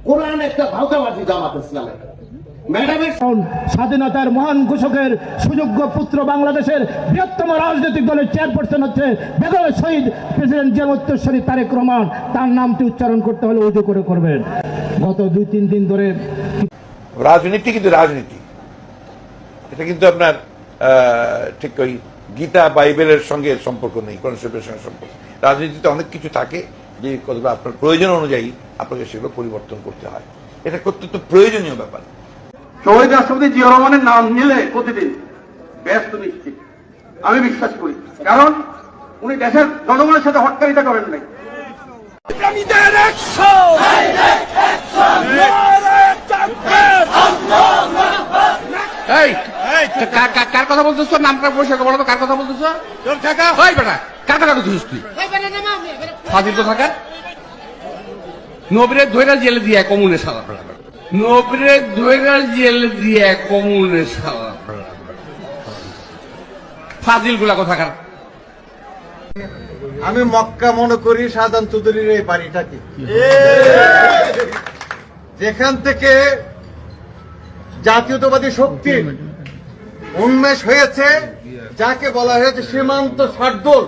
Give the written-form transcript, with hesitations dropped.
কোরআন একটা ভাওতাবাজি জামাত ইসলামের। স্বাধীনতার মহান ঘোষকের সুযোগ্য পুত্র বাংলাদেশের বৃহত্তম রাজনৈতিক দলের চেয়ারপারসন হচ্ছে বেগম শহীদ প্রেসিডেন্ট জিয়াউর উত্তরসূরি তারেক রহমান। তার নামটি উচ্চারণ করতে হলে উজু করে করবেন। গত 2-3 দিন ধরে রাজনীতি কিন্তু রাজনীতি, এটা কিন্তু আপনার ঠিক ওই গীতা বাইবেলের সঙ্গে সম্পর্ক নেই, কোরআন শরীফের সঙ্গে সম্পর্ক। রাজনীতিতে অনেক কিছু থাকে যে কতগুলো আপনার প্রয়োজন অনুযায়ী আপনাকে সেগুলো পরিবর্তন করতে হয়, এটা অত্যন্ত প্রয়োজনীয় ব্যাপার। শহীদ রাষ্ট্রপতি জিয়াউর রহমানের নাম নিলে প্রতিদিন ব্যস্ত নিশ্চিত আমি বিশ্বাস করি, কারণ উনি দেশের জনগণের সাথে হটকারিতা করেন নাই। কার কথা বলতেছ? নামটা পয়সা বলো তো, কার কথা বলতেছ? বেটা কার কথা বলছিস তুই? ফাজিল তো থাকার নবীরে ধৈরা জেলে দিয়ে কমুনে সালা, নবীরে ধৈরা জেলে দিয়ে কমুনে সালা, ফাজিল গুলা কোথাকার। আমি মক্কা মনে করি শাহজাহান চৌধুরীর এই বাড়িটাকে, যেখান থেকে জাতীয়তাবাদী শক্তি উন্মেষ হয়েছে, যাকে বলা হয়েছে সীমান্ত শার্দুল।